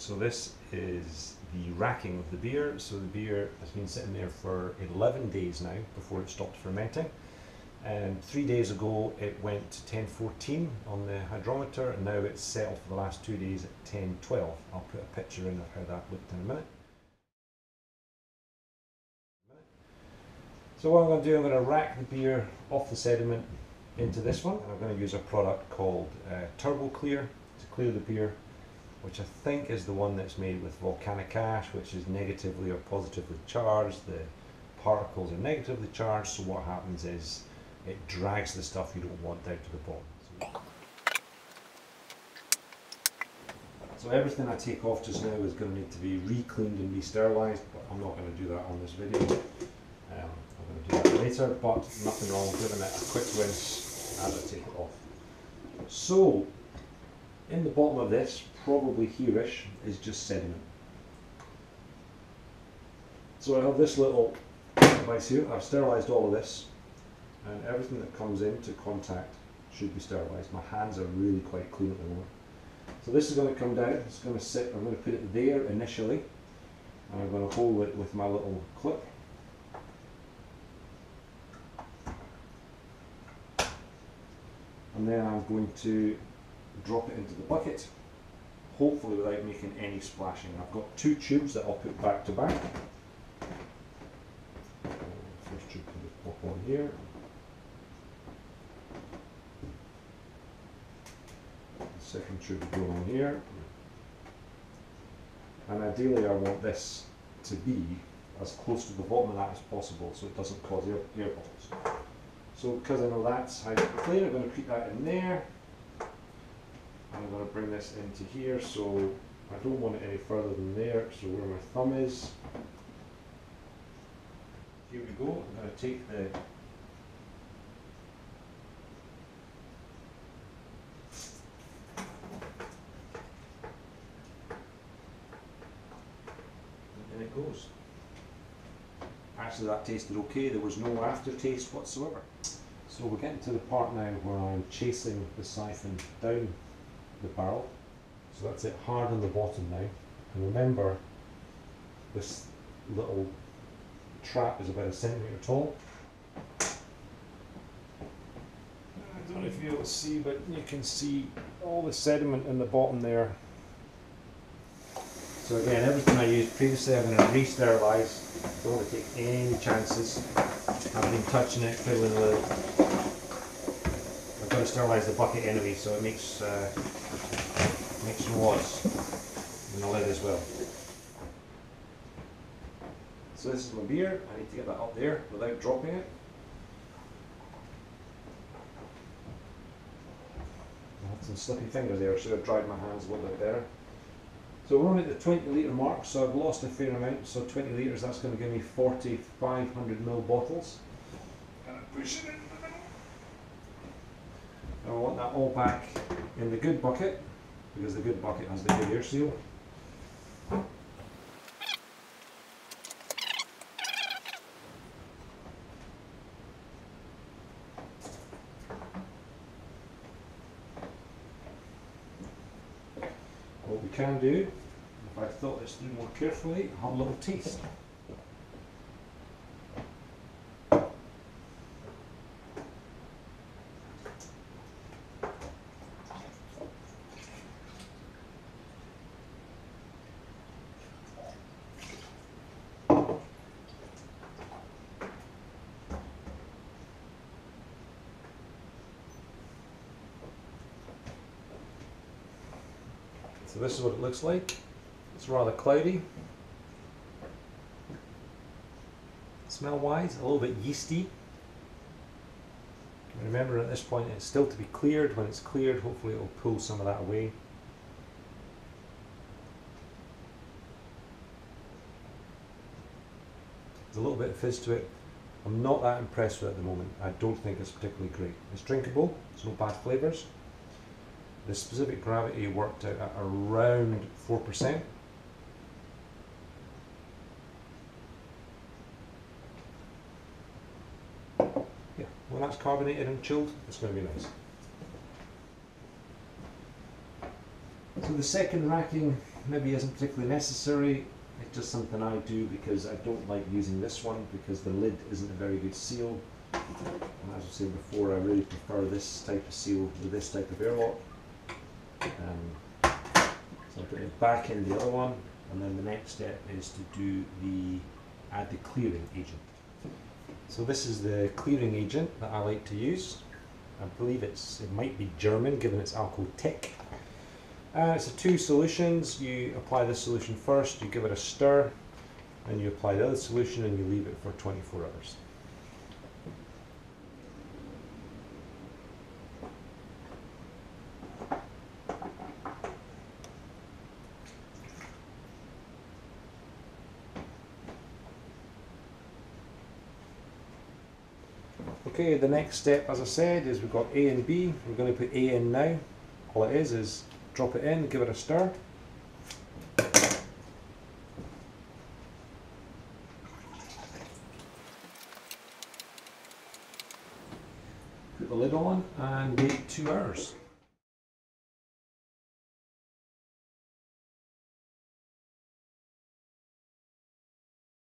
So this is the racking of the beer. So the beer has been sitting there for 11 days now before it stopped fermenting. And 3 days ago it went to 1014 on the hydrometer, and now it's settled for the last 2 days at 1012. I'll put a picture in of how that looked in a minute. So what I'm going to do, I'm going to rack the beer off the sediment into this one. I'm going to use a product called Turbo Clear to clear the beer, which I think is the one that's made with volcanic ash, which is negatively or positively charged. The particles are negatively charged, so what happens is it drags the stuff you don't want down to the bottom. So everything I take off just now is going to need to be re-cleaned and re-sterilised, but I'm not going to do that on this video. I'm going to do that later, but nothing wrong with giving it a quick rinse as I take it off. So, in the bottom of this, probably here-ish, is just sediment. So I have this little device here. I've sterilised all of this, and everything that comes into contact should be sterilised. My hands are really quite clean at the moment. So this is going to come down, it's going to sit, I'm going to put it there initially, and I'm going to hold it with my little clip. And then I'm going to drop it into the bucket, hopefully without making any splashing. I've got 2 tubes that I'll put back to back. First tube can just pop on here. The second tube will go on here. And ideally I want this to be as close to the bottom of that as possible so it doesn't cause air bubbles. So because I know that's how to clean, I'm going to put that in there. I'm going to bring this into here, so I don't want it any further than there, so where my thumb is. Here we go. I'm going to take the and in it goes. Actually that tasted okay, there was no aftertaste whatsoever. So we're getting to the part now where I'm chasing the siphon down the barrel. So that's it hard on the bottom now. And remember, this little trap is about 1 centimetre tall. I don't know if you'll be able to see, but you can see all the sediment in the bottom there. So again, everything I used previously I'm going to re-sterilise. Don't want to take any chances. I've been touching it, fiddling with it. I've got to sterilise the bucket anyway, so it makes noise in the lid as well. So this is my beer. I need to get that up there without dropping it. I had some slippy fingers there, so I've dried my hands a little bit better. So we're only at the 20 litre mark, so I've lost a fair amount. So 20 litres, that's going to give me 4,500ml bottles. And I push it in the middle. I want that all back in the good bucket, because the good bucket has the good air seal. What we can do, if I thought this through more carefully, have a little taste. So this is what it looks like. It's rather cloudy. Smell wise, a little bit yeasty. Remember at this point it's still to be cleared. When it's cleared, hopefully it will pull some of that away. There's a little bit of fizz to it. I'm not that impressed with it at the moment. I don't think it's particularly great. It's drinkable, there's no bad flavours. The specific gravity worked out at around 4%. Yeah, when that's carbonated and chilled, it's going to be nice. So the second racking maybe isn't particularly necessary. It's just something I do because I don't like using this one because the lid isn't a very good seal. And as I said before, I really prefer this type of seal with this type of airlock. So I'll put it back in the other one, and then the next step is to add the clearing agent. So this is the clearing agent that I like to use. I believe it might be German, given it's alcohol-tech. It's 2 solutions. You apply this solution first, you give it a stir, and you apply the other solution and you leave it for 24 hours. Okay, the next step, as I said, is we've got A and B. We're going to put A in now. All it is drop it in, give it a stir. Put the lid on and wait 2 hours.